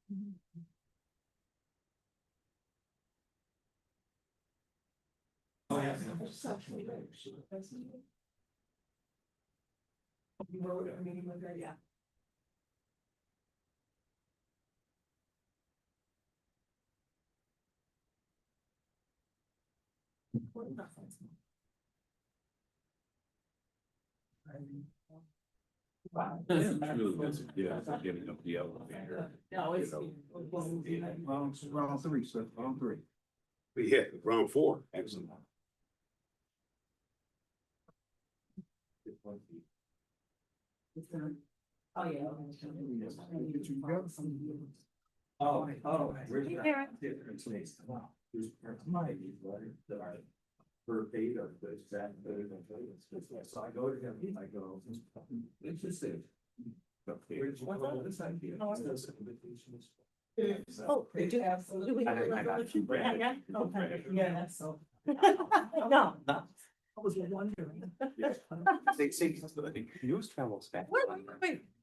Oh, yeah. Yeah. Yeah, getting up the elevator. No, it's. Round three, sir, round three. Yeah, round four, excellent. Oh, yeah. Oh. Karen. Per data, the exact data. So I go to him, I go, interesting. Oh, did you absolutely? Yeah. Yeah, so. No. I was wondering. They say news travels fast. Wait,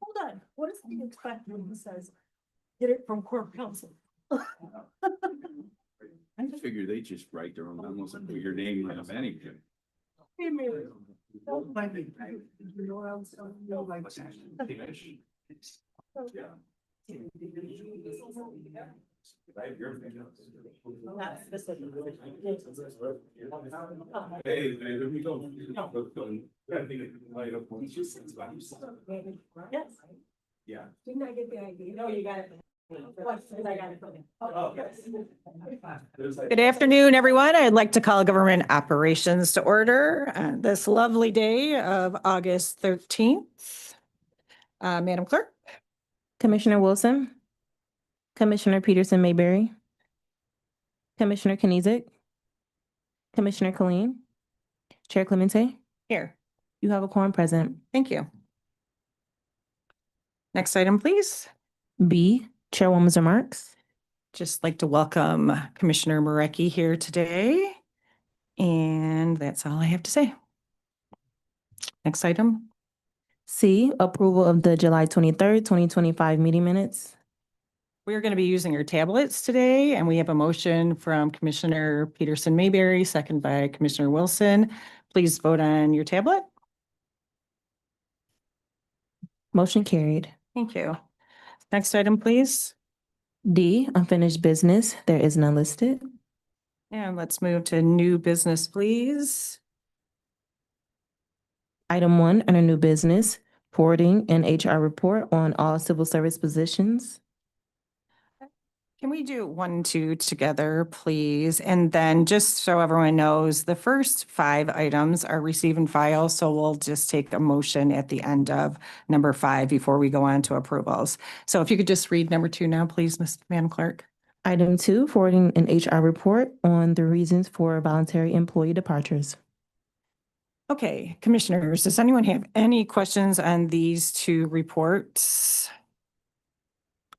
hold on. What is the expect when he says, get it from corp council? I figure they just write their own memos and put your name in them anyway. Hey, Mary. Don't mind me. You know what else? You know, like. Not specifically. Hey, man, here we go. Yes. Yeah. Didn't I get the idea? No, you got it. I got it from him. Oh, yes. Good afternoon, everyone. I'd like to call government operations to order on this lovely day of August 13th. Madam Clerk? Commissioner Wilson, Commissioner Peterson Mayberry, Commissioner Kenizik, Commissioner Colleen, Chair Clemente, Here. you have a quorum present. Thank you. Next item, please. B, Chairwoman's remarks. Just like to welcome Commissioner Marecki here today. And that's all I have to say. Next item. C, approval of the July 23rd, 2025 meeting minutes. We are going to be using our tablets today, and we have a motion from Commissioner Peterson Mayberry, second by Commissioner Wilson. Please vote on your tablet. Motion carried. Thank you. Next item, please. D, unfinished business. There is none listed. And let's move to new business, please. Item 1, under new business, forwarding an HR report on all civil service positions. Can we do 1 and 2 together, please? And then just so everyone knows, the first 5 items are receive and file, so we'll just take a motion at the end of number 5 before we go on to approvals. So if you could just read number 2 now, please, Madam Clerk. Item 2, forwarding an HR report on the reasons for voluntary employee departures. Okay, commissioners, does anyone have any questions on these 2 reports?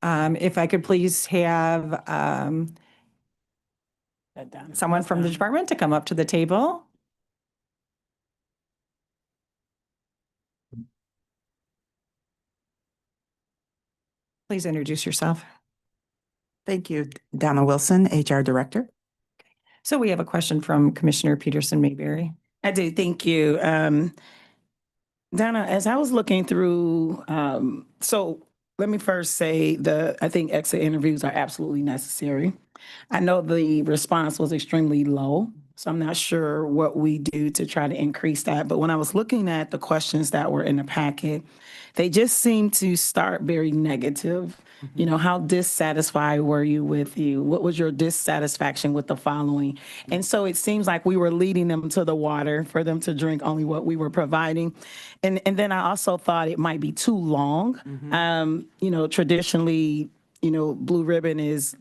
If I could please have someone from the department to come up to the table. Please introduce yourself. Thank you. Donna Wilson, HR Director. So we have a question from Commissioner Peterson Mayberry. I do. Thank you. Donna, as I was looking through, so let me first say I think exit interviews are absolutely necessary. I know the response was extremely low, so I'm not sure what we do to try to increase that. But when I was looking at the questions that were in the packet, they just seemed to start very negative. You know, how dissatisfied were you with you? What was your dissatisfaction with the following? And so it seems like we were leading them to the water for them to drink only what we were providing. And then I also thought it might be too long. You know, traditionally, you know, Blue Ribbon is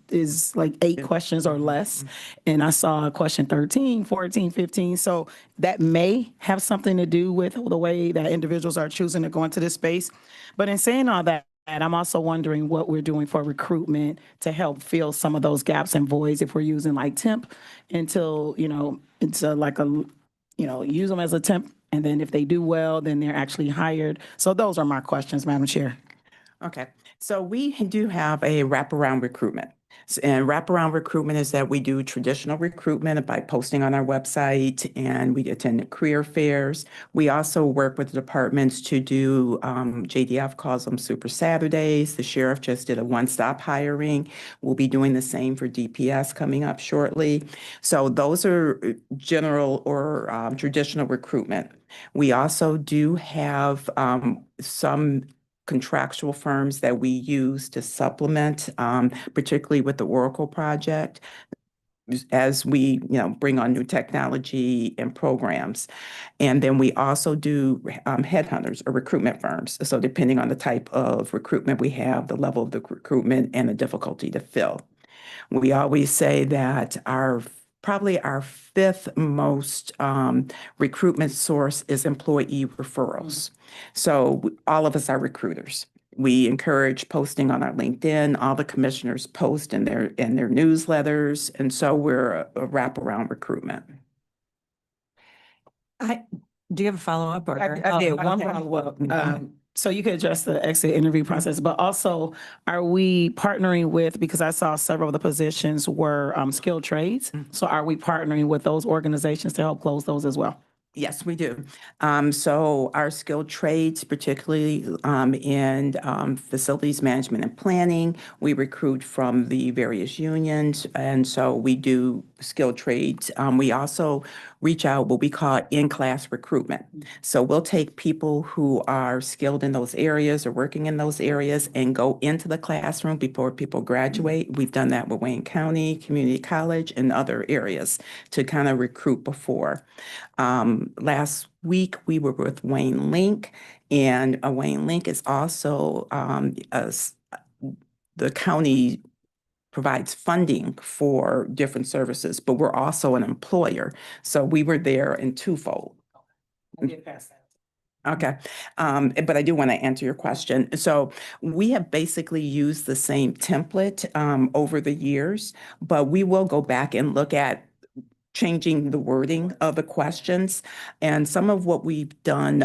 like 8 questions or less. And I saw question 13, 14, 15. So that may have something to do with the way that individuals are choosing to go into this space. But in saying all that, I'm also wondering what we're doing for recruitment to help fill some of those gaps and voids if we're using like temp until, you know, it's like a, you know, use them as a temp. And then if they do well, then they're actually hired. So those are my questions, Madam Chair. Okay, so we do have a wraparound recruitment. And wraparound recruitment is that we do traditional recruitment by posting on our website and we attend career fairs. We also work with the departments to do, JDF calls them Super Saturdays. The sheriff just did a one-stop hiring. We'll be doing the same for DPS coming up shortly. So those are general or traditional recruitment. We also do have some contractual firms that we use to supplement, particularly with the Oracle project, as we, bring on new technology and programs. And then we also do headhunters or recruitment firms. So depending on the type of recruitment we have, the level of the recruitment and the difficulty to fill. We always say that probably our fifth most recruitment source is employee referrals. So all of us are recruiters. We encourage posting on our LinkedIn. All the commissioners post in their newsletters, and so we're a wraparound recruitment. Do you have a follow-up or? I did one Okay. follow-up. So you could address the exit interview process, but also are we partnering with, because I saw several of the positions were skilled trades. So are we partnering with those organizations to help close those as well? Yes, we do. So our skilled trades, particularly in facilities management and planning, we recruit from the various unions, and so we do skilled trades. We also reach out what we call in-class recruitment. So we'll take people who are skilled in those areas or working in those areas and go into the classroom before people graduate. We've done that with Wayne County Community College and other areas to kind of recruit before. Last week, we were with Wayne Link, and Wayne Link is also the county provides funding for different services, but we're also an employer. So we were there in twofold. Okay, but I do want to answer your question. So we have basically used the same template over the years, but we will go back and look at changing the wording of the questions. And some of what we've done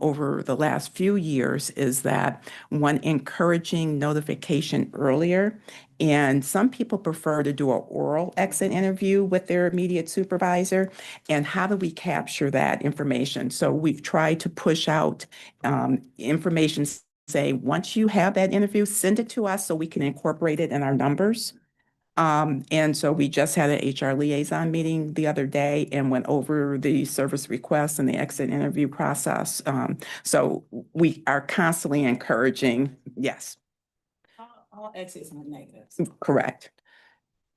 over the last few years is that one, encouraging notification earlier. And some people prefer to do an oral exit interview with their immediate supervisor. And how do we capture that information? So we've tried to push out information, say, once you have that interview, send it to us so we can incorporate it in our numbers. And so we just had an HR liaison meeting the other day and went over the service requests and the exit interview process. So we are constantly encouraging, yes, All exits are negatives. correct.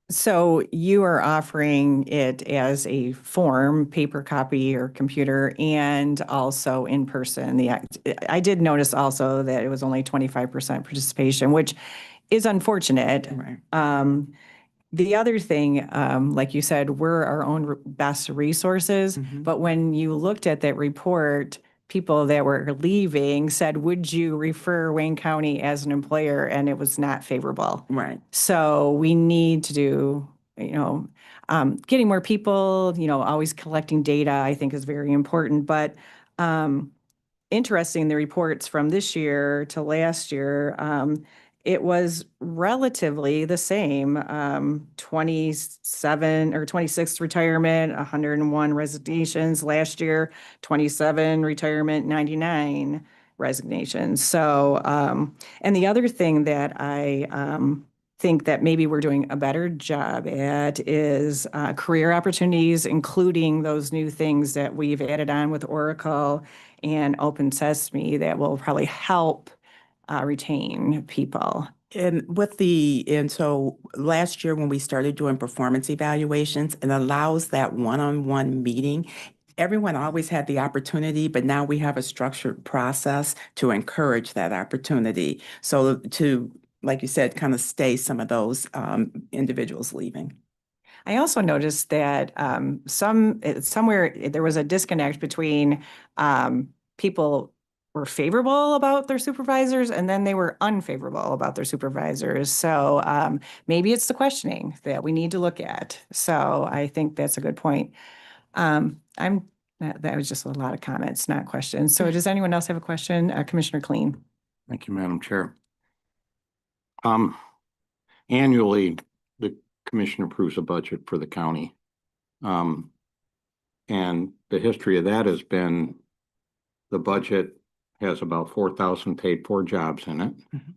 So you are offering it as a form, paper copy or computer, and also in person. I did notice also that it was only 25% participation, which is unfortunate. Right. The other thing, like you said, we're our own best resources, Mhm. but when you looked at that report, people that were leaving said, would you refer Wayne County as an employer? And it was not favorable. Right. So we need to do, getting more people, always collecting data, I think is very important. But interesting, the reports from this year to last year, it was relatively the same, 27 or 26 retirement, 101 resignations last year, 27 retirement, 99 resignations. So, and the other thing that I think that maybe we're doing a better job at is career opportunities, including those new things that we've added on with Oracle and Open Sesame that will probably help retain people. And so last year when we started doing performance evaluations, it allows that one-on-one meeting. Everyone always had the opportunity, but now we have a structured process to encourage that opportunity. So to, like you said, kind of stay some of those individuals leaving. I also noticed that somewhere there was a disconnect between people were favorable about their supervisors and then they were unfavorable about their supervisors. So maybe it's the questioning that we need to look at. So I think that's a good point. That was just a lot of comments, not questions. So does anyone else have a question? Commissioner Clean? Thank you, Madam Chair. Annually, the commission approves a budget for the county. And the history of that has been the budget has about 4,000 paid for jobs in it. Mhm.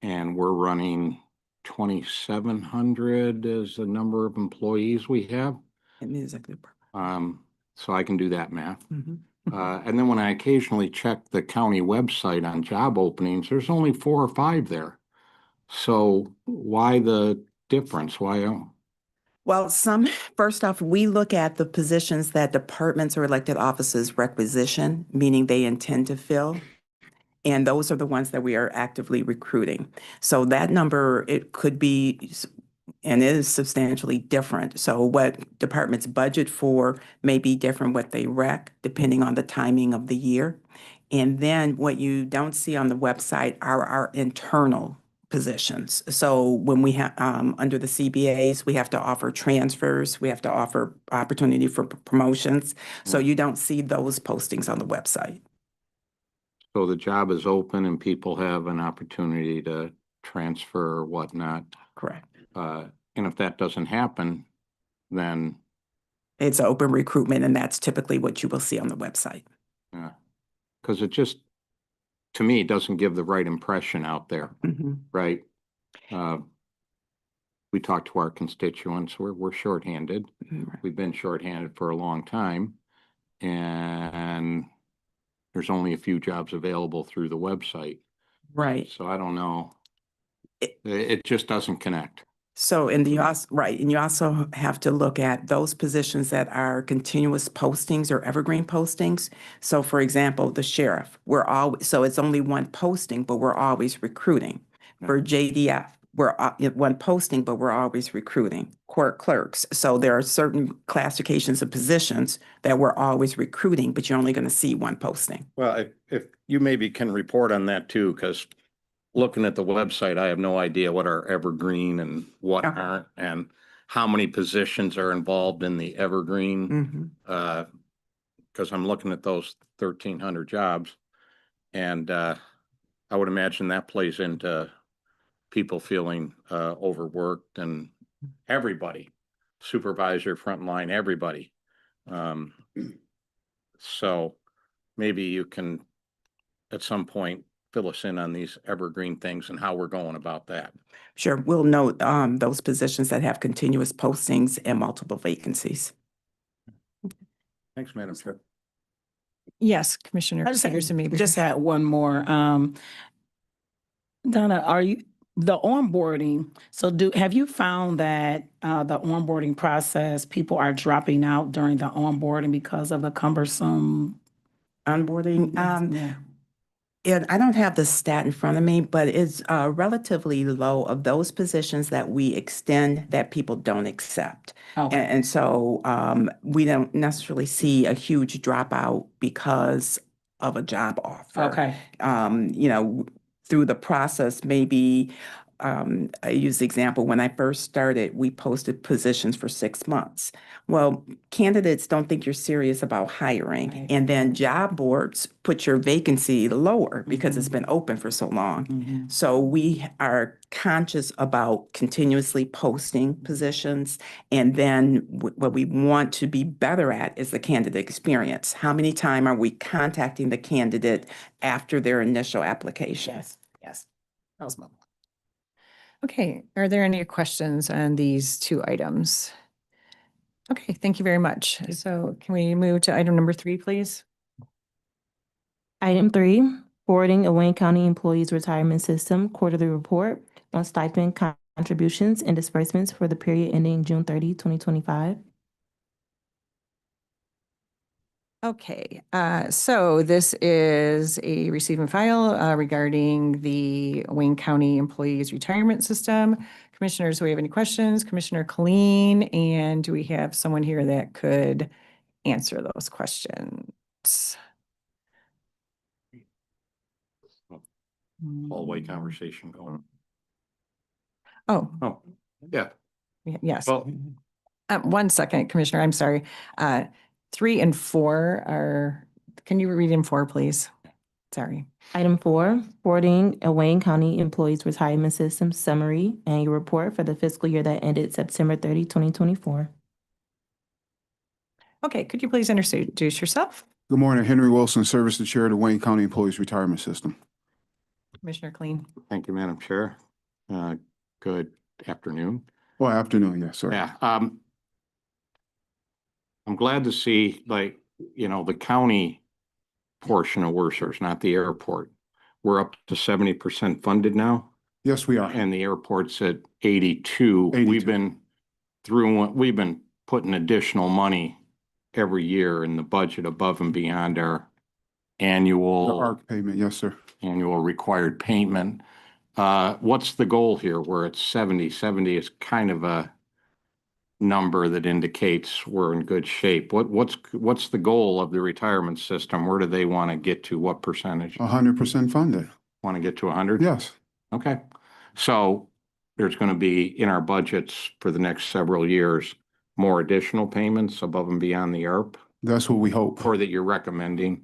And we're running 2,700 is the number of employees we have. And music. So I can do that math. Mhm. And then when I occasionally check the county website on job openings, there's only 4 or 5 there. So why the difference? Why? Well, first off, we look at the positions that departments or elected offices requisition, meaning they intend to fill. And those are the ones that we are actively recruiting. So that number, it could be, and is substantially different. So what departments budget for may be different what they rec, depending on the timing of the year. And then what you don't see on the website are our internal positions. So when we have, under the CBAs, we have to offer transfers, we have to offer opportunity for promotions. So you don't see those postings on the website. So the job is open and people have an opportunity to transfer or whatnot. Correct. And if that doesn't happen, then, It's open recruitment, and that's typically what you will see on the website. because it just, to me, doesn't give the right impression out there, Mhm. right? We talk to our constituents, we're shorthanded. Right. We've been shorthanded for a long time. And there's only a few jobs available through the website. Right. So I don't know. It- It just doesn't connect. So, and you also, right, and you also have to look at those positions that are continuous postings or evergreen postings. So for example, the sheriff, so it's only one posting, but we're always recruiting. For JDF, we're one posting, but we're always recruiting. Court clerks, so there are certain classifications of positions that we're always recruiting, but you're only going to see one posting. Well, if you maybe can report on that too, because looking at the website, I have no idea what are evergreen and what Okay. aren't, and how many positions are involved in the evergreen. Mhm. Because I'm looking at those 1,300 jobs, and I would imagine that plays into people feeling overworked, and everybody, supervisor, frontline, everybody. So maybe you can at some point fill us in on these evergreen things and how we're going about that. Sure, we'll note those positions that have continuous postings and multiple vacancies. Thanks, Madam Chair. Yes, Commissioner I just Peterson, maybe. just had one more. Donna, the onboarding, so have you found that the onboarding process, people are dropping out during the onboarding because of the cumbersome? Onboarding, Yeah. and I don't have the stat in front of me, but it's relatively low of those positions that we extend that people don't accept. Okay. And so we don't necessarily see a huge dropout because of a job offer. Okay. Through the process, maybe I use the example, when I first started, we posted positions for 6 months. Well, candidates don't think you're serious about hiring. Right. And then job boards put your vacancy lower because it's been open for so long. Mhm. So we are conscious about continuously posting positions. And then what we want to be better at is the candidate experience. How many times are we contacting the candidate after their initial application? Yes. That was my. Okay, are there any questions on these 2 items? Okay, thank you very much. So can we move to item number 3, please? Item 3, forwarding a Wayne County Employees Retirement System quarterly report on stipend contributions and disbursements for the period ending June 30, 2025. Okay, so this is a receive and file regarding the Wayne County Employees Retirement System. Commissioners, do we have any questions? Commissioner Colleen, and do we have someone here that could answer those questions? Hallway conversation going. Oh, Oh, yeah. yes. Well, 1 second, Commissioner, I'm sorry. 3 and 4 are, can you read in 4, please? Sorry. Item 4, forwarding a Wayne County Employees Retirement System Summary Annual Report for the fiscal year that ended September 30, 2024. Okay, could you please introduce yourself? Good morning, Henry Wilson, Service to Chair of the Wayne County Employees Retirement System. Commissioner Clean. Thank you, Madam Chair. Good afternoon. Well, afternoon, yes, sir. Yeah, I'm glad to see, like, the county portion of Worcesters, not the airport. We're up to 70% funded now, Yes, we are. and the airport's at 82. 82. We've been putting additional money every year in the budget above and beyond our The annual ARC payment, yes, sir. required payment. What's the goal here? Where it's 70? 70 is kind of a number that indicates we're in good shape. What's the goal of the retirement system? Where do they want to get to? What percentage? 100% funded. Want to get to 100? Yes, Okay. So there's going to be in our budgets for the next several years, more additional payments above and beyond the ARP, that's what we hope. or that you're recommending?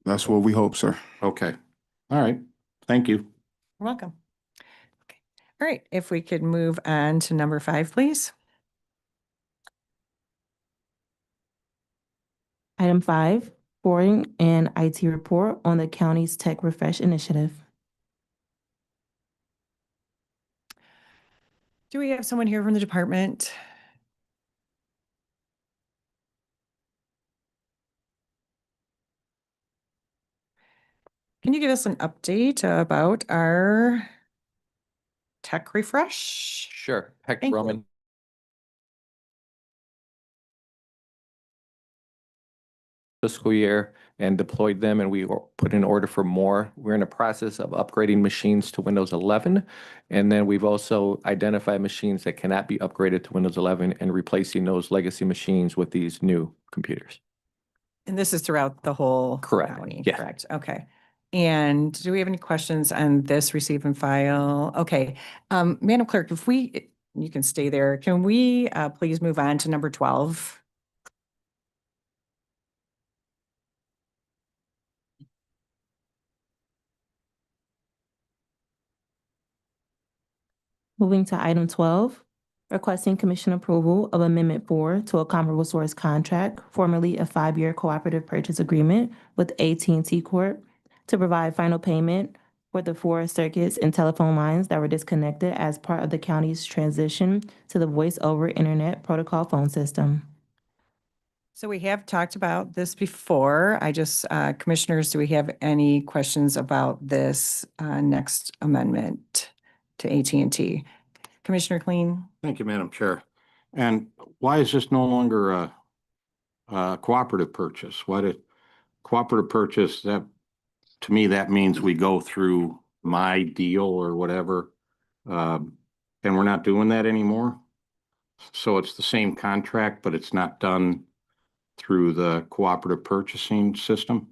That's what we hope, sir. Okay. All right. Thank you. You're welcome. Okay. All right, if we could move on to number 5, please. Item 5, forwarding an IT report on the county's Tech Refresh Initiative. Do we have someone here from the department? Can you give us an update about our tech refresh? Sure. Heck, Thank you. Roman. Fiscal year and deployed them, and we put in order for more. We're in the process of upgrading machines to Windows 11. And then we've also identified machines that cannot be upgraded to Windows 11 and replacing those legacy machines with these new computers. And this is throughout the whole Correct. county, Yeah. correct? Okay. And do we have any questions on this receive and file? Okay. Madam Clerk, you can stay there. Can we please move on to number 12? Moving to item 12, requesting commission approval of Amendment 4 to a comparable source contract, formerly a 5-year cooperative purchase agreement with AT&T Corp. to provide final payment for the 4 circuits and telephone lines that were disconnected as part of the county's transition to the Voice over Internet Protocol phone system. So we have talked about this before. Commissioners, do we have any questions about this next amendment to AT&T? Commissioner Clean? Thank you, Madam Chair. And why is this no longer a cooperative purchase? Why did cooperative purchase, that, to me, that means we go through my deal or whatever. And we're not doing that anymore. So it's the same contract, but it's not done through the cooperative purchasing system.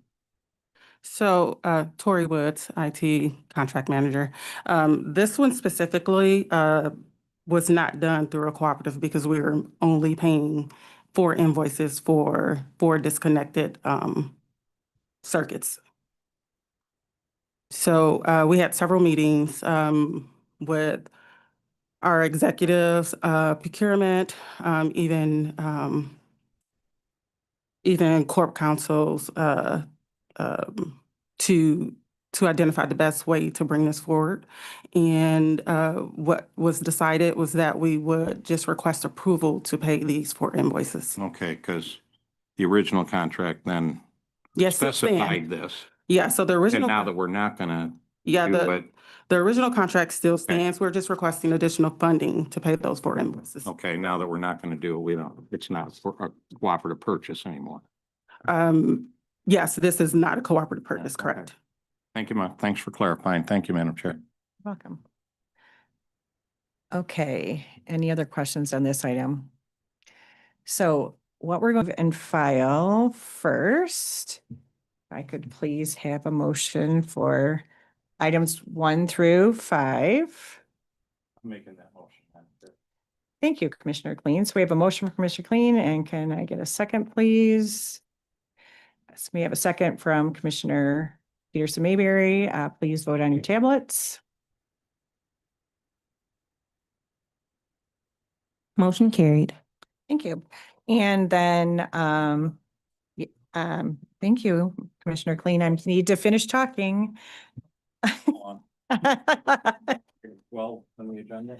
So, Tori Woods, IT Contract Manager. This one specifically, was not done through a cooperative because we were only paying 4 invoices for 4 disconnected, circuits. So, we had several meetings, with our executives, procurement, even corp councils, to identify the best way to bring this forward. And what was decided was that we would just request approval to pay these 4 invoices. Okay, because the original contract then Yes, it specified stands. this. Yeah, so the And original, now that we're not gonna yeah, do it, the original contract still stands. We're just requesting additional funding to pay those 4 invoices. okay, now that we're not gonna do it, it's not for a cooperative purchase anymore. Yes, this is not a cooperative purchase, Okay. correct? Thank you, thanks for clarifying. Thank you, Madam Chair. Welcome. Okay, any other questions on this item? So what we're going to and file first, if I could please have a motion for items 1 through 5. I'm making that motion. Thank you, Commissioner Clean. So we have a motion from Commissioner Clean, and can I get a second, please? Yes, we have a second from Commissioner Peterson Mayberry, please vote on your tablets. Motion carried. Thank you. And then, thank you, Commissioner Clean. I need to finish talking. Well, on the agenda.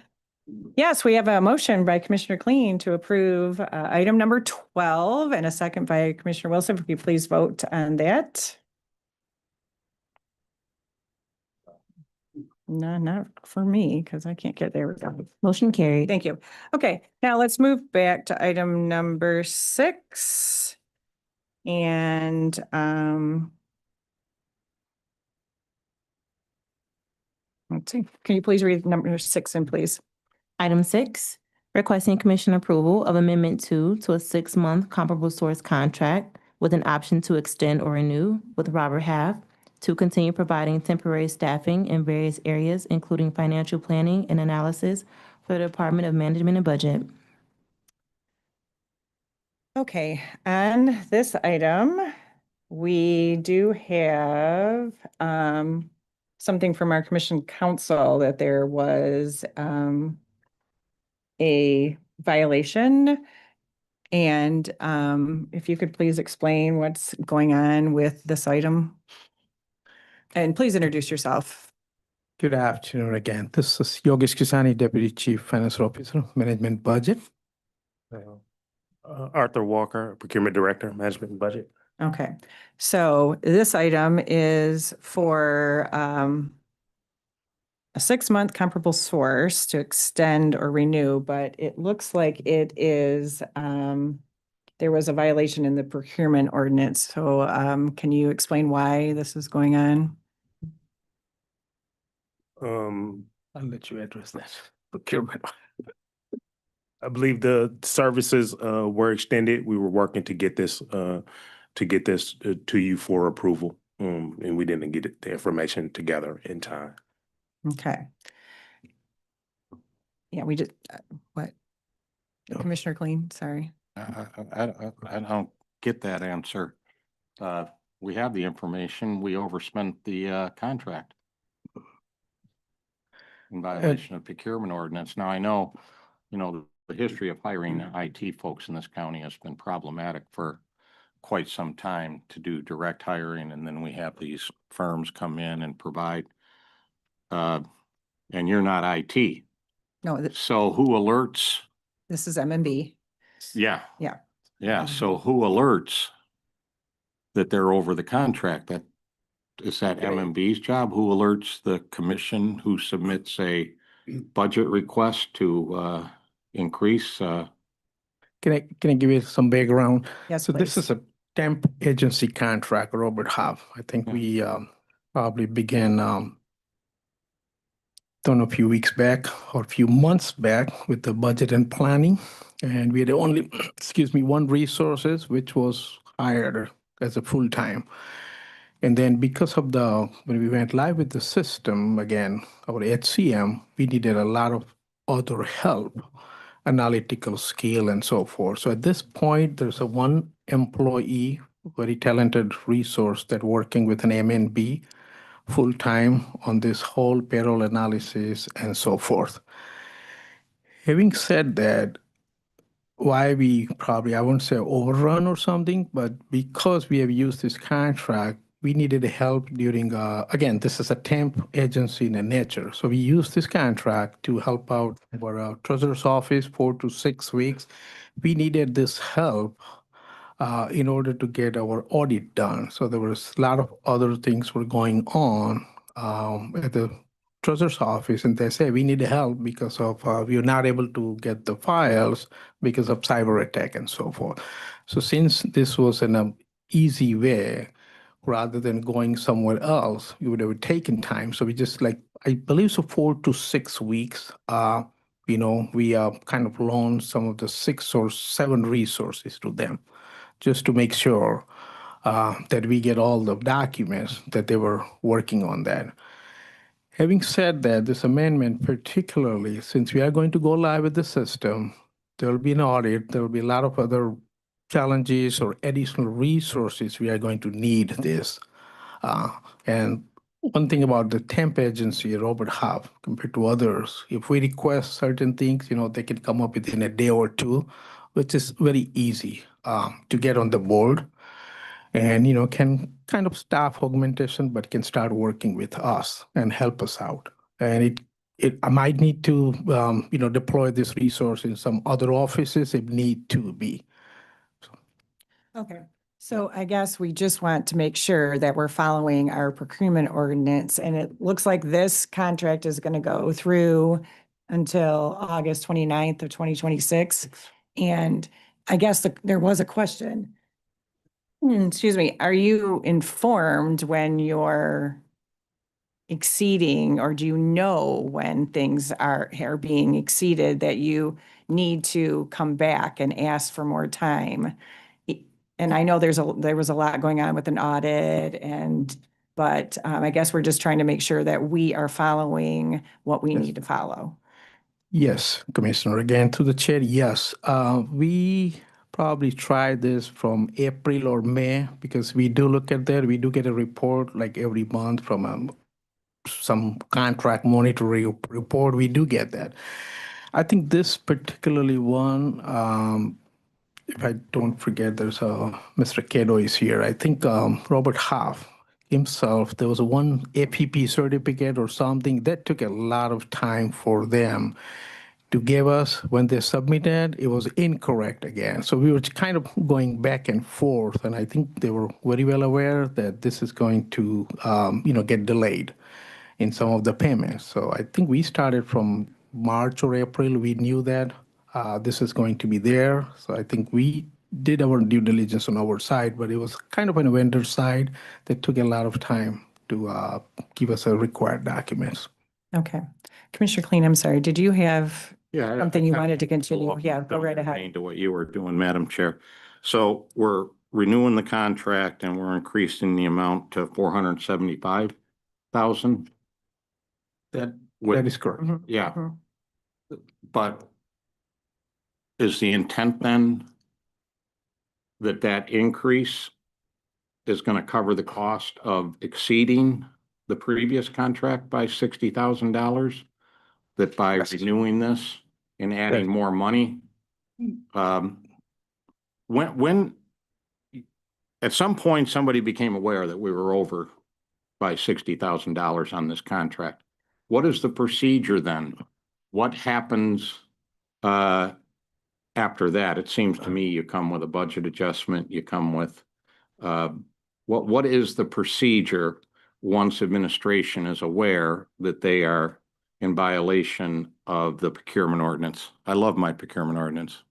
Yes, we have a motion by Commissioner Clean to approve item number 12 and a second by Commissioner Wilson. If you please vote on that. No, not for me, because I can't get there. We go. Motion carried. Thank you. Okay, now let's move back to item number 6. And let's see, can you please read number 6 in, please? Item 6, requesting commission approval of Amendment 2 to a 6-month comparable source contract with an option to extend or renew with Robert Half to continue providing temporary staffing in various areas, including financial planning and analysis for the Department of Management and Budget. Okay, on this item, we do have something from our commission council that there was a violation. And if you could please explain what's going on with this item. And please introduce yourself. Good afternoon again. This is Yogesh Kisani, Deputy Chief Financial Officer, Management Budget. Arthur Walker, Procurement Director, Management and Budget. Okay, so this item is for a 6-month comparable source to extend or renew, but it looks like it is there was a violation in the procurement ordinance. So can you explain why this is going on? I'll let you address that. Procurement. I believe the services were extended. We were working to get this to you for approval. And we didn't get the information together in time. Okay. Yeah, we just, what? Commissioner Clean, sorry. I don't get that answer. We have the information. We overspent the contract in violation of procurement ordinance. Now, I know, the history of hiring IT folks in this county has been problematic for quite some time to do direct hiring. And then we have these firms come in and provide, and you're not IT. No, So who alerts? this is MMB. Yeah. Yeah. Yeah. So who alerts that they're over the contract? Is that MMB's job? Who alerts the commission who submits a budget request to increase? Can I give you some background? Yes, So this please. is a temp agency contract, Robert Half. I think we probably began don't know, a few weeks back or a few months back with the budget and planning. And we had only, one resources, which was hired as a full-time. And then because of when we went live with the system, again, our HCM, we needed a lot of other help, analytical skill and so forth. So at this point, there's a one employee, very talented resource that working with an MNB full-time on this whole payroll analysis and so forth. Having said that, why we probably, I won't say overrun or something, but because we have used this contract, we needed help during, again, this is a temp agency in nature. So we used this contract to help out our treasurer's office 4 to 6 weeks. We needed this help in order to get our audit done. So there was a lot of other things were going on at the treasurer's office, and they say we need help because of we're not able to get the files because of cyber attack and so forth. So since this was an easy way, rather than going somewhere else, we would have taken time. So we just I believe so 4 to 6 weeks, we kind of loaned some of the 6 or 7 resources to them just to make sure that we get all the documents that they were working on that. Having said that, this amendment, particularly since we are going to go live with the system, there will be an audit, there will be a lot of other challenges or additional resources we are going to need this. And one thing about the temp agency, Robert Half, compared to others, if we request certain things, they can come up within a day or two, which is very easy to get on the board. And, can kind of staff augmentation, but can start working with us and help us out. And I might need to, deploy this resource in some other offices if need to be. Okay, so I guess we just want to make sure that we're following our procurement ordinance, and it looks like this contract is going to go through until August 29th of 2026. And I guess there was a question. Excuse me, are you informed when you're exceeding, or do you know when things are being exceeded that you need to come back and ask for more time? And I know there was a lot going on with an audit but I guess we're just trying to make sure that we are following what we need to follow. Yes, Commissioner, again, to the chair, yes. We probably try this from April or May because we do look at that. We do get a report like every month from some contract monitoring report. We do get that. I think this particularly one, if I don't forget, there's Mr. Cato is here. I think Robert Half himself, there was one APP certificate or something that took a lot of time for them to give us. When they submitted, it was incorrect again. So we were kind of going back and forth, and I think they were very well aware that this is going to, get delayed in some of the payments. So I think we started from March or April. We knew that this is going to be there. So I think we did our due diligence on our side, but it was kind of on a vendor side that took a lot of time to give us a required documents. Okay. Commissioner Kleen, I'm sorry, did you have something you I- wanted to continue? Yeah, go right ahead. Pertaining to what you were doing, Madam Chair. So we're renewing the contract and we're increasing the amount to 475,000. That That is correct. yeah. But is the intent then that increase is going to cover the cost of exceeding the previous contract by $60,000? That by renewing this and adding more money, when at some point somebody became aware that we were over by $60,000 on this contract, what is the procedure then? What happens after that? It seems to me you come with a budget adjustment, you come with what is the procedure once administration is aware that they are in violation of the procurement ordinance? I love my procurement ordinance.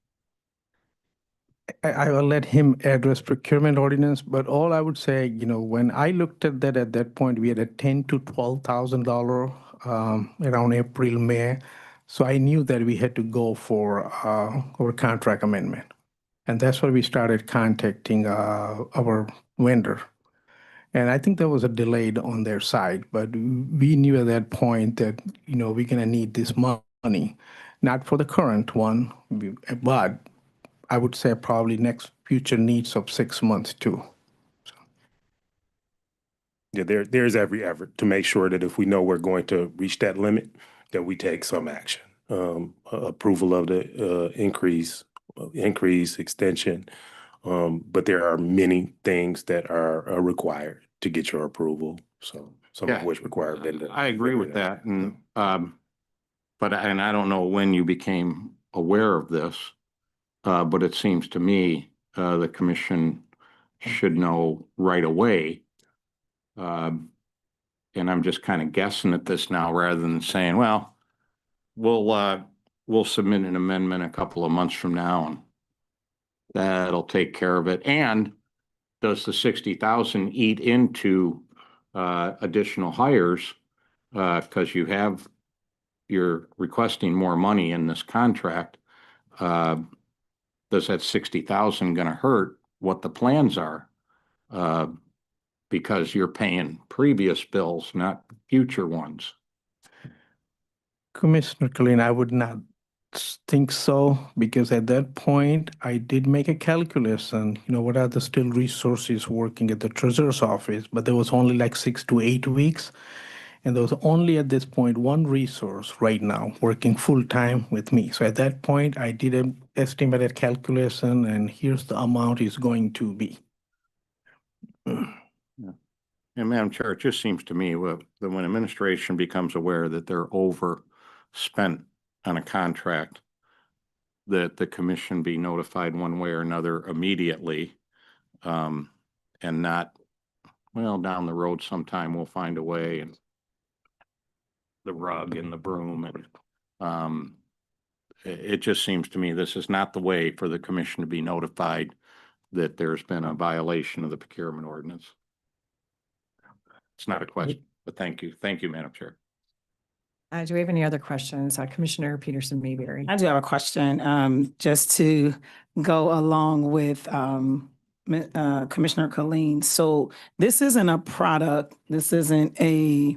I will let him address procurement ordinance, but all I would say, when I looked at that at that point, we had a $10,000 to $12,000 around April, May. So I knew that we had to go for our contract amendment. And that's why we started contacting our vendor. And I think there was a delay on their side, but we knew at that point that, we're going to need this money, not for the current one, but I would say probably next future needs of 6 months too. Yeah, there's every effort to make sure that if we know we're going to reach that limit, that we take some action. Approval of the increase, extension. But there are many things that are required to get your approval. So some of which require vendor. I agree with that. And but I don't know when you became aware of this, but it seems to me the commission should know right away. And I'm just kind of guessing at this now rather than saying, well, we'll submit an amendment a couple of months from now and that'll take care of it. And does the 60,000 eat into additional hires? Because you're requesting more money in this contract. Does that 60,000 going to hurt what the plans are? Because you're paying previous bills, not future ones. Commissioner Kleen, I would not think so, because at that point, I did make a calculation, what are the still resources working at the treasurer's office, but there was only like 6 to 8 weeks. And there was only at this point one resource right now working full-time with me. So at that point, I did an estimated calculation, and here's the amount is going to be. And Madam Chair, it just seems to me that when administration becomes aware that they're overspent on a contract, that the commission be notified one way or another immediately, and not, well, down the road sometime we'll find a way, and the rug and the broom, and it just seems to me this is not the way for the commission to be notified that there's been a violation of the procurement ordinance. It's not a question, but thank you. Thank you, Madam Chair. Do we have any other questions? Commissioner Peterson Mayberry. I do have a question, just to go along with Commissioner Colleen. So this isn't a product, this isn't a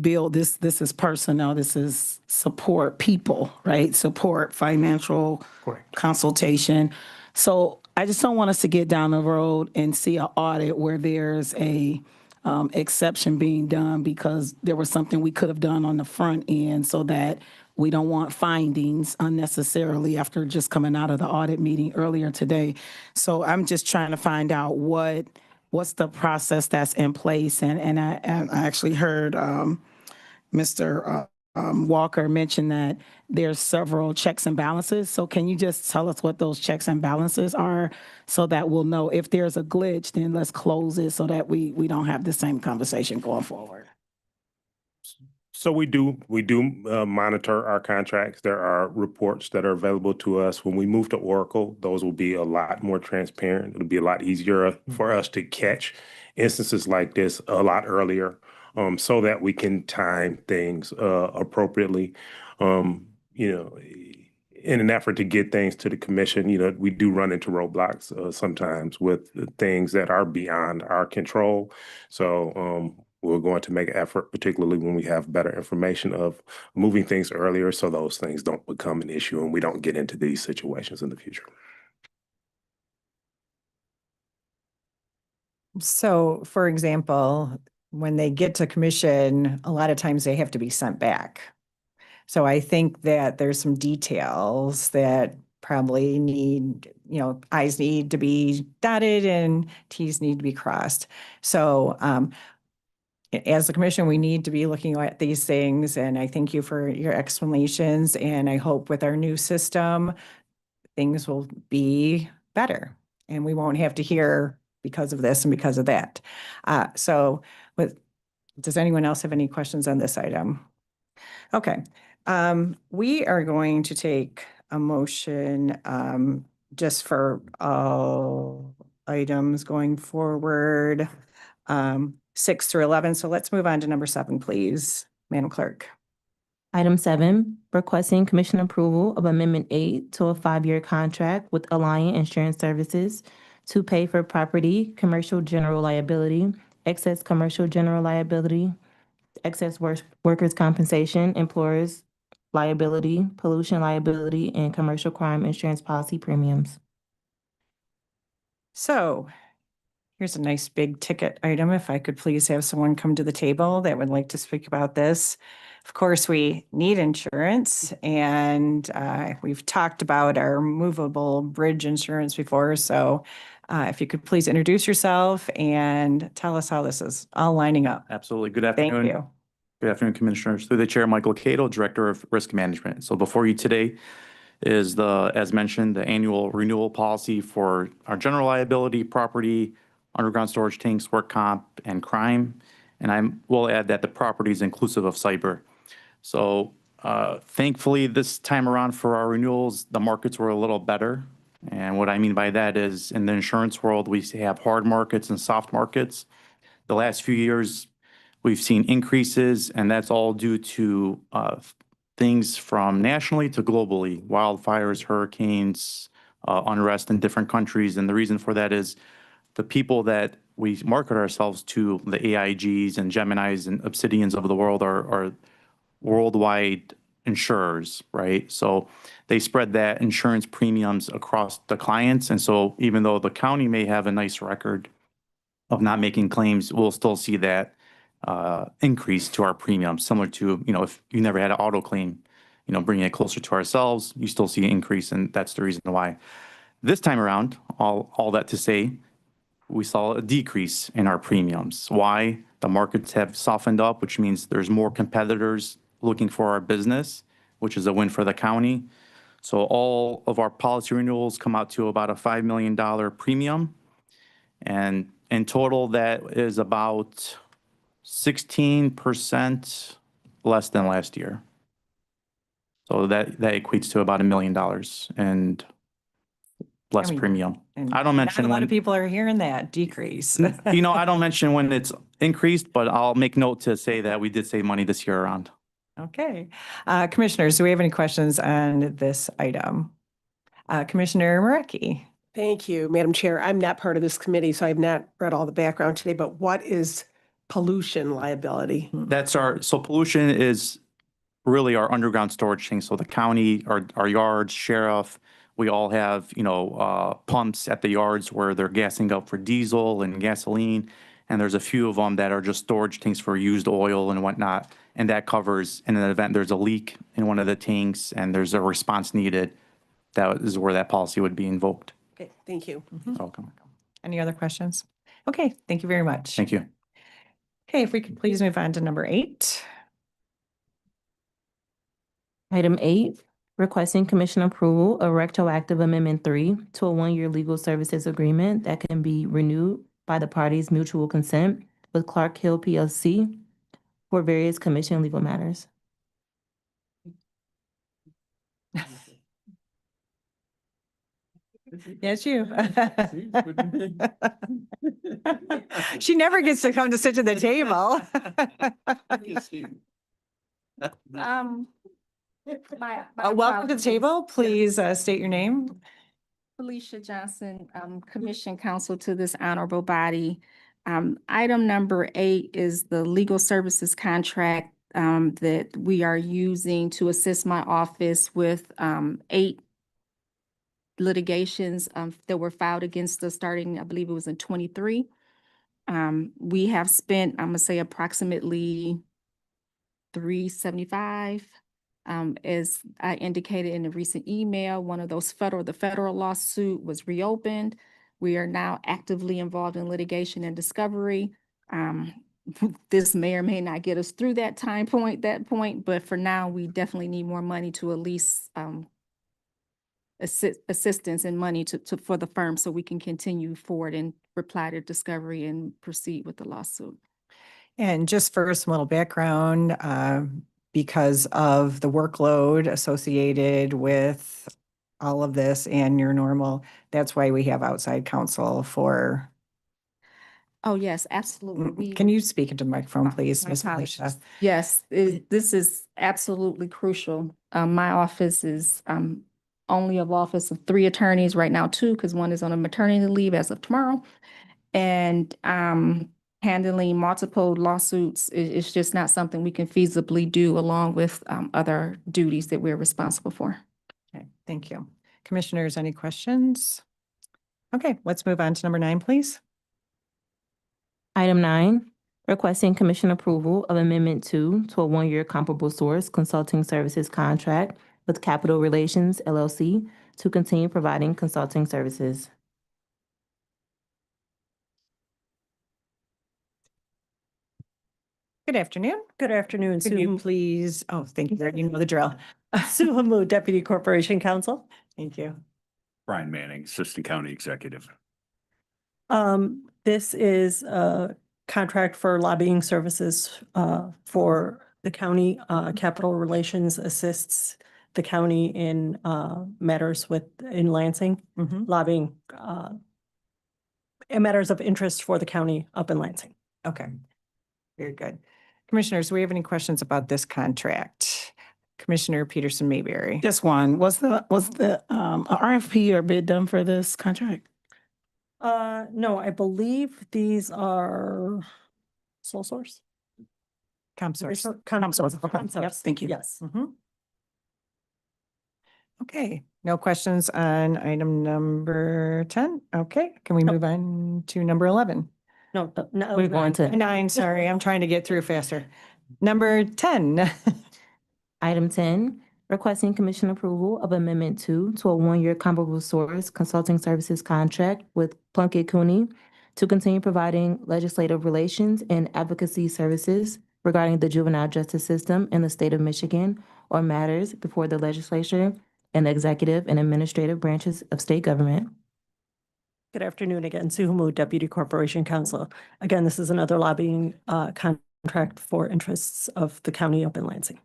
bill, this is personnel, this is support people, right? Support financial consultation. So I just don't want us to get down the road and see an audit where there's a exception being done because there was something we could have done on the front end, so that we don't want findings unnecessarily after just coming out of the audit meeting earlier today. So I'm just trying to find out what's the process that's in place. And I actually heard Mr. Walker mention that there's several checks and balances. So can you just tell us what those checks and balances are, so that we'll know if there's a glitch, then let's close it so that we don't have the same conversation going forward. So we do monitor our contracts. There are reports that are available to us. When we move to Oracle, those will be a lot more transparent. It'll be a lot easier for us to catch instances like this a lot earlier, so that we can time things appropriately. In an effort to get things to the commission, we do run into roadblocks sometimes with things that are beyond our control. So we're going to make an effort, particularly when we have better information, of moving things earlier so those things don't become an issue and we don't get into these situations in the future. So, for example, when they get to commission, a lot of times they have to be sent back. So I think that there's some details that probably need, I's need to be dotted and T's need to be crossed. So as the commission, we need to be looking at these things, and I thank you for your explanations, and I hope with our new system, things will be better and we won't have to hear because of this and because of that. Does anyone else have any questions on this item? Okay. We are going to take a motion just for all items going forward, 6 through 11. So let's move on to number 7, please, Madam Clerk. Item 7, requesting commission approval of Amendment 8 to a 5-year contract with Alliant Insurance Services to pay for property, commercial general liability, excess commercial general liability, excess workers' compensation, employers' liability, pollution liability, and commercial crime insurance policy premiums. So here's a nice big ticket item. If I could please have someone come to the table that would like to speak about this. Of course, we need insurance, and we've talked about our movable bridge insurance before. So if you could please introduce yourself and tell us how this is all lining up. Absolutely. Good afternoon. Thank you. Good afternoon, Commissioners. Through the Chair, Michael Cato, Director of Risk Management. So before you today is as mentioned, the annual renewal policy for our general liability, property, underground storage tanks, work comp, and crime. And I will add that the property is inclusive of cyber. So thankfully, this time around for our renewals, the markets were a little better. And what I mean by that is, in the insurance world, we have hard markets and soft markets. The last few years, we've seen increases, and that's all due to things from nationally to globally, wildfires, hurricanes, unrest in different countries. And the reason for that is the people that we market ourselves to, the AIGs and Geminis and Obsidians of the world, are worldwide insurers, right? So they spread that insurance premiums across the clients. And so even though the county may have a nice record of not making claims, we'll still see that increase to our premium, similar to, if you never had an auto claim, bringing it closer to ourselves, you still see an increase. And that's the reason why this time around, all that to say, we saw a decrease in our premiums. Why? The markets have softened up, which means there's more competitors looking for our business, which is a win for the county. So all of our policy renewals come out to about a $5 million premium. And in total, that is about 16% less than last year. So that equates to about $1 million and less premium. And I don't mention not a lot when, of people are hearing that decrease. I don't mention when it's increased, but I'll make note to say that we did save money this year around. Okay. Commissioners, do we have any questions on this item? Commissioner Marecki? Thank you, Madam Chair. I'm not part of this committee, so I've not read all the background today, but what is pollution liability? So pollution is really our underground storage thing. So the county, our yards, sheriff, we all have, pumps at the yards where they're gassing up for diesel and gasoline. And there's a few of them that are just storage tanks for used oil and whatnot. And that covers in an event there's a leak in one of the tanks and there's a response needed. That is where that policy would be invoked. Okay, thank you. Welcome. Any other questions? Okay, thank you very much. Thank you. Okay, if we could please move on to number 8. Item 8, requesting commission approval of retroactive amendment 3 to a 1-year legal services agreement that can be renewed by the parties' mutual consent with Clark Hill PLC for various commission legal matters. Yes, you. She never gets to come to sit at the table. Welcome to the table. Please state your name. Felicia Johnson, Commission Counsel to this honorable body. Item number 8 is the legal services contract that we are using to assist my office with 8 litigations that were filed against us starting, I believe it was in 23. We have spent, I'm gonna say approximately $375. As I indicated in a recent email, one of those the federal lawsuit was reopened. We are now actively involved in litigation and discovery. This may or may not get us through that point, but for now, we definitely need more money to at least assistance and money for the firm so we can continue forward and reply to discovery and proceed with the lawsuit. And just for some little background, because of the workload associated with all of this and your normal, that's why we have outside counsel for. Oh, yes, absolutely. Can you speak into the microphone, please, My Ms. apologies. Felicia? Yes, this is absolutely crucial. My office is only of office of 3 attorneys right now, 2, because one is on a maternity leave as of tomorrow. And handling multiple lawsuits is just not something we can feasibly do along with other duties that we're responsible for. Okay, thank you. Commissioners, any questions? Okay, let's move on to number 9, please. Item 9, requesting commission approval of amendment 2 to a 1-year comparable source consulting services contract with Capital Relations LLC to continue providing consulting services. Good afternoon. Good afternoon, Could you Sue. please, thank you, you know the drill. Sue Hamud, Deputy Corporation Counsel. Thank you. Brian Manning, Assistant County Executive. This is a contract for lobbying services for the county. Capital Relations assists the county in matters in Lansing, lobbying in matters of interest for the county up in Lansing. Okay, very good. Commissioners, do we have any questions about this contract? Commissioner Peterson Mayberry. Just one. Was the RFP or bid done for this contract? No, I believe these are sole source. ComSource. ComSource. Yes, thank you. Yes. Okay, no questions on item number 10. Okay, can we move on to number 11? No, no. We're going to 9, sorry, I'm trying to get through faster. Number 10. item 10, requesting commission approval of Amendment 2 to a one-year comparable source consulting services contract with Plunkett Cooney to continue providing legislative relations and advocacy services regarding the juvenile justice system in the state of Michigan or matters before the legislature and the executive and administrative branches of state government. Good afternoon again, Sue Hamoud, Deputy Corporation Counsel. Again, this is another lobbying contract for interests of the county up in Lansing.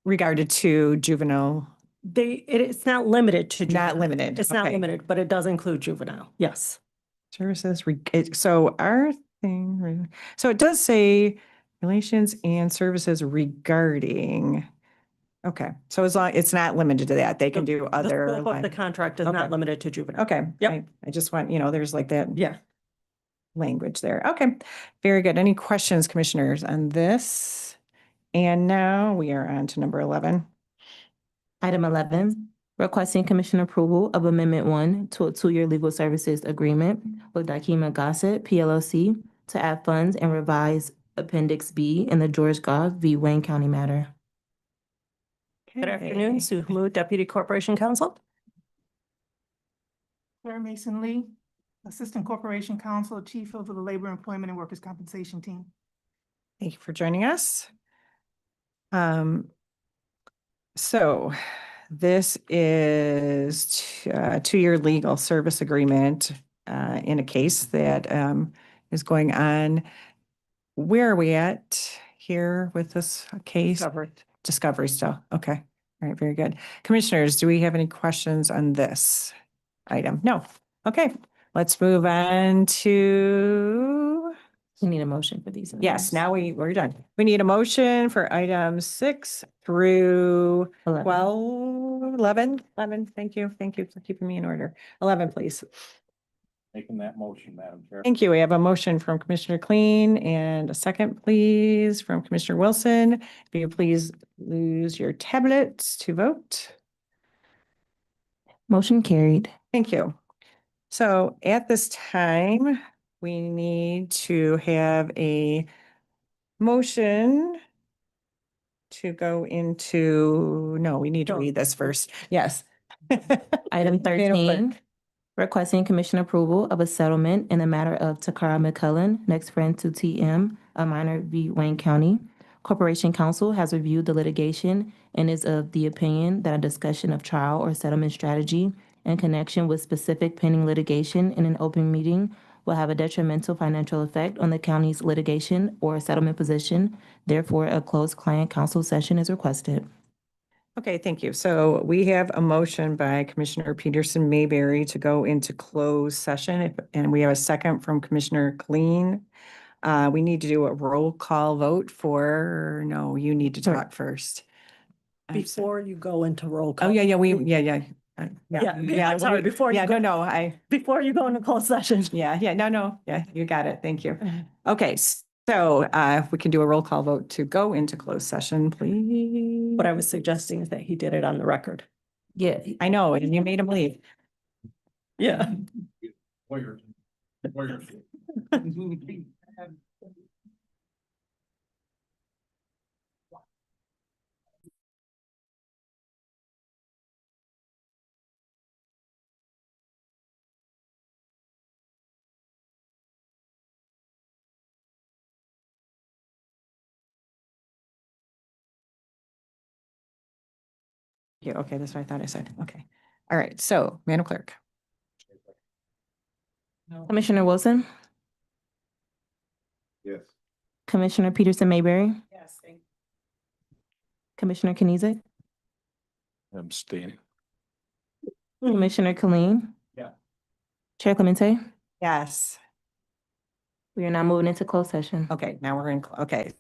Regarded to juvenile. It's not limited to. Not limited. It's not Okay. limited, but it does include juvenile, yes. Services, so our thing, so it does say relations and services regarding. Okay, so as long, it's not limited to that, they can do other. The scope of the contract is not Okay. limited to juvenile. Okay, Yep. I just want, there's like that Yeah. language there. Okay, very good. Any questions, commissioners, on this? And now we are on to number 11. Item 11, requesting commission approval of Amendment 1 to a two-year legal services agreement with Dakima Gossett PLLC to add funds and revise Appendix B in the George Goff v. Wayne County matter. Good afternoon, Sue Hamoud, Deputy Corporation Counsel. Claire Mason Lee, Assistant Corporation Counsel, Chief of the Labor, Employment, and Workers' Compensation Team. Thank you for joining us. So this is a two-year legal service agreement in a case that is going on. Where are we at here with this case? Discovery still. Okay. All right. Very good. Commissioners, do we have any questions on this item? No. Okay. Let's move on to. We need a motion for these. Yes, now we're done. We need a motion for items 6 through 12, 11. Thank you. Thank you for keeping me in order. 11, please. Making that motion, Madam Chair. Thank you. We have a motion from Commissioner Clean and a second, please, from Commissioner Wilson. If you please use your tablets to vote. Motion carried. Thank you. So at this time, we need to have a motion to go into, no, we need to read this first. Yes. Item 13, requesting commission approval of a settlement in the matter of Takara McCullen, next friend to TM, a minor v. Wayne County. Corporation Counsel has reviewed the litigation and is of the opinion that a discussion of trial or settlement strategy in connection with specific pending litigation in an open meeting will have a detrimental financial effect on the county's litigation or settlement position. Therefore, a closed client counsel session is requested. Okay, thank you. So we have a motion by Commissioner Peterson Mayberry to go into closed session, and we have a second from Commissioner Clean. We need to do a roll call vote for, no, you need to talk first. Before you go into roll call. Oh, yeah. I'm sorry, before you go. Before you go into closed session. Yeah, you got it. Thank you. Okay, so if we can do a roll call vote to go into closed session, please. What I was suggesting is that he did it on the record. Yeah, I know, and you made him leave. Yeah. Yeah, okay, that's what I thought I said. Okay. All right, so Madam Clerk. Commissioner Wilson, Yes. Commissioner Peterson Mayberry, Yes. Commissioner Kenizik, I'm staying. Commissioner Colleen. Yeah. Chair Clemente. Yes. We are now moving into closed session. Okay, now we're in, okay.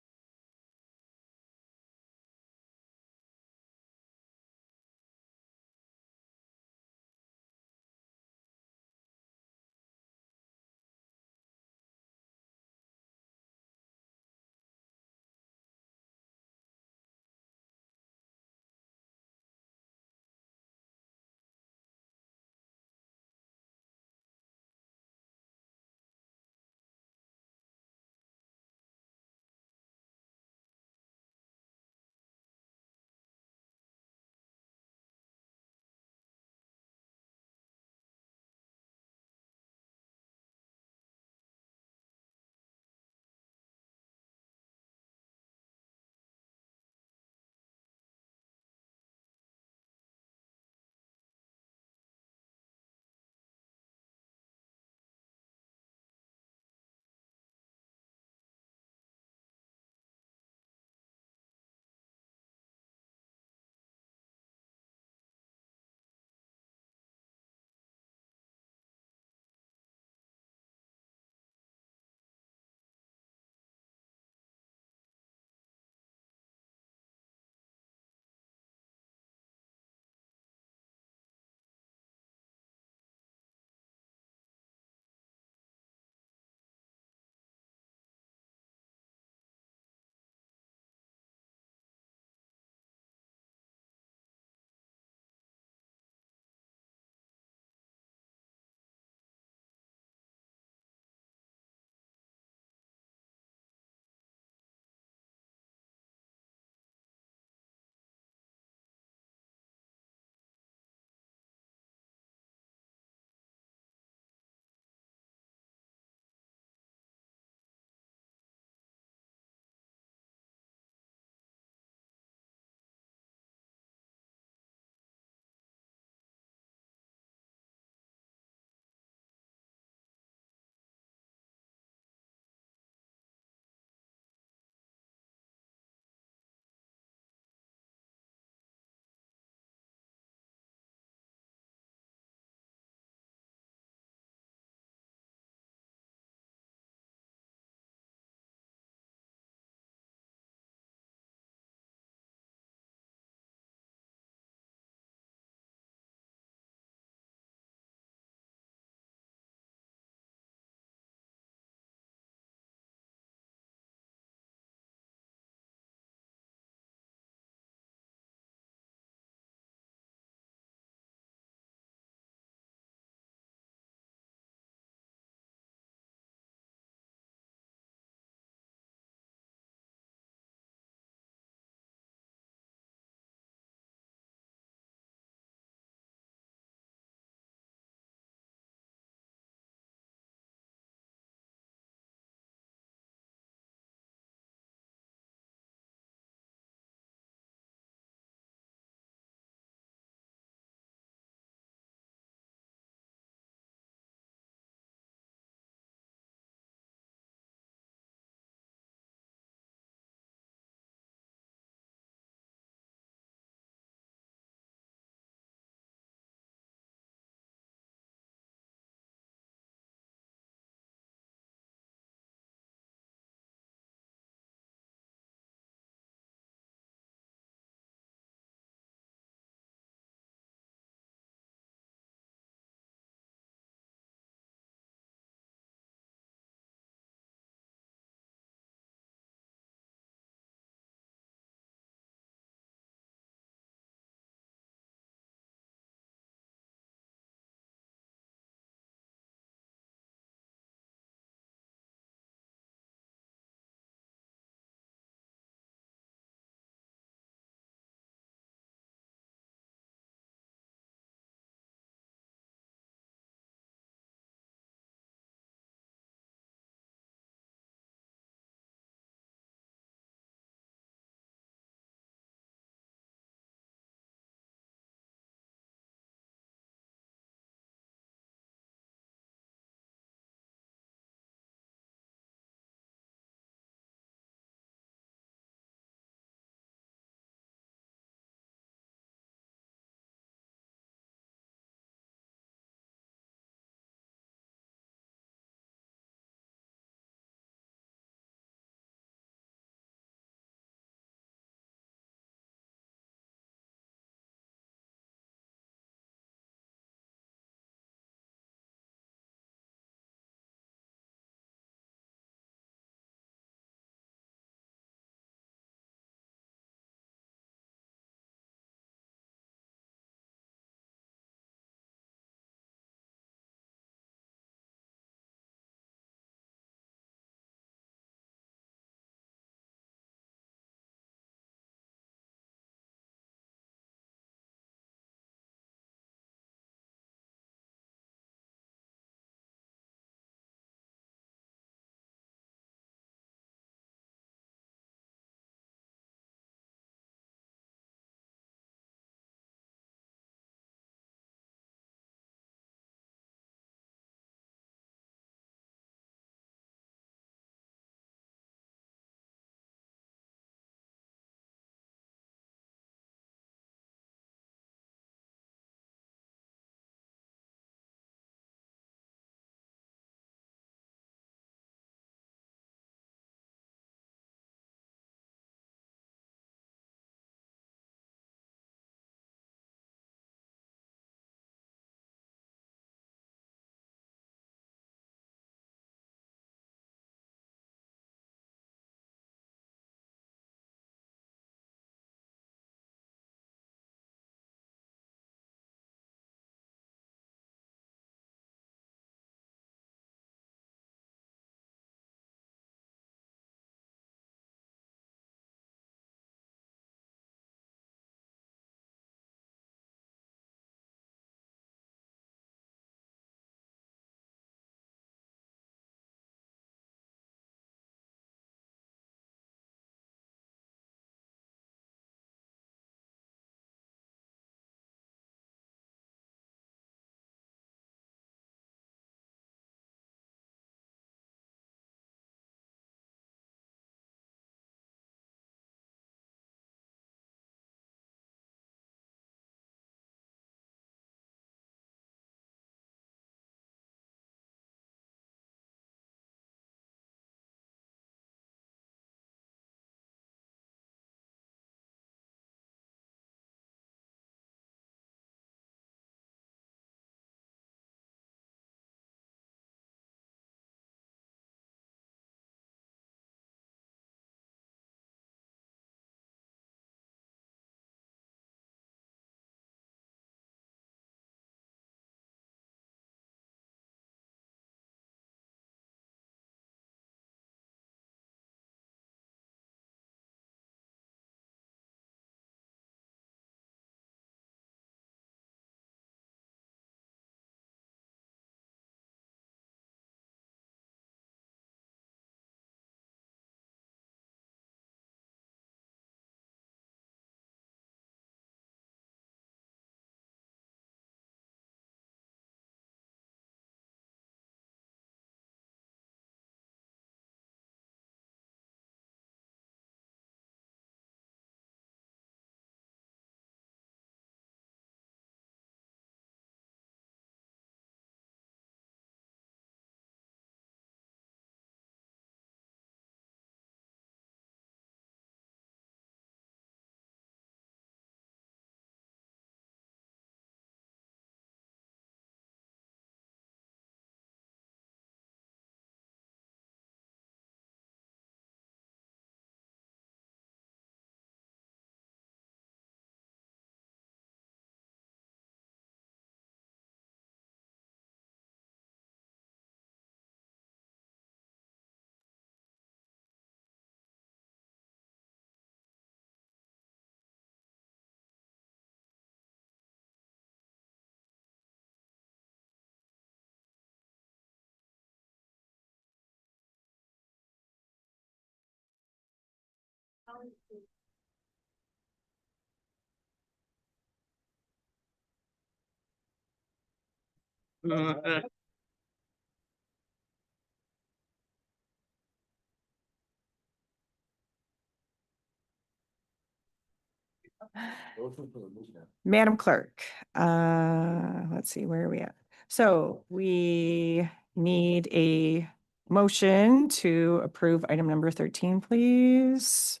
Madam Clerk, let's see, where are we at? So we need a motion to approve item number 13, please.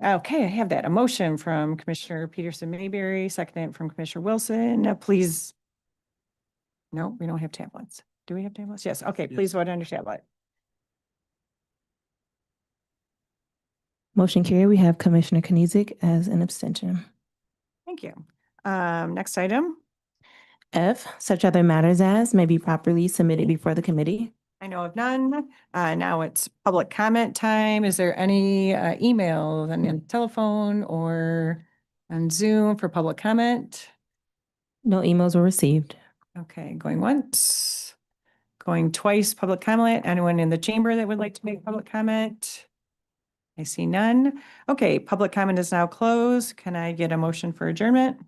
Okay, I have that. A motion from Commissioner Peterson Mayberry, seconded from Commissioner Wilson. Please. No, we don't have tablets. Do we have tablets? Yes. Okay, please vote on your tablet. Motion carried. We have Commissioner Knizik as an abstention. Thank you. Next item. F, such other matters as may be properly submitted before the committee. I know of none. Now it's public comment time. Is there any email on the telephone or on Zoom for public comment? No emails were received. Okay, going once, going twice, public comment. Anyone in the chamber that would like to make public comment? I see none. Okay, public comment is now closed. Can I get a motion for adjournment?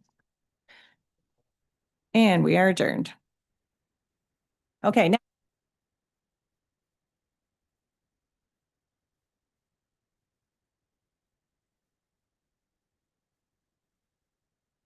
And we are adjourned. Okay. Now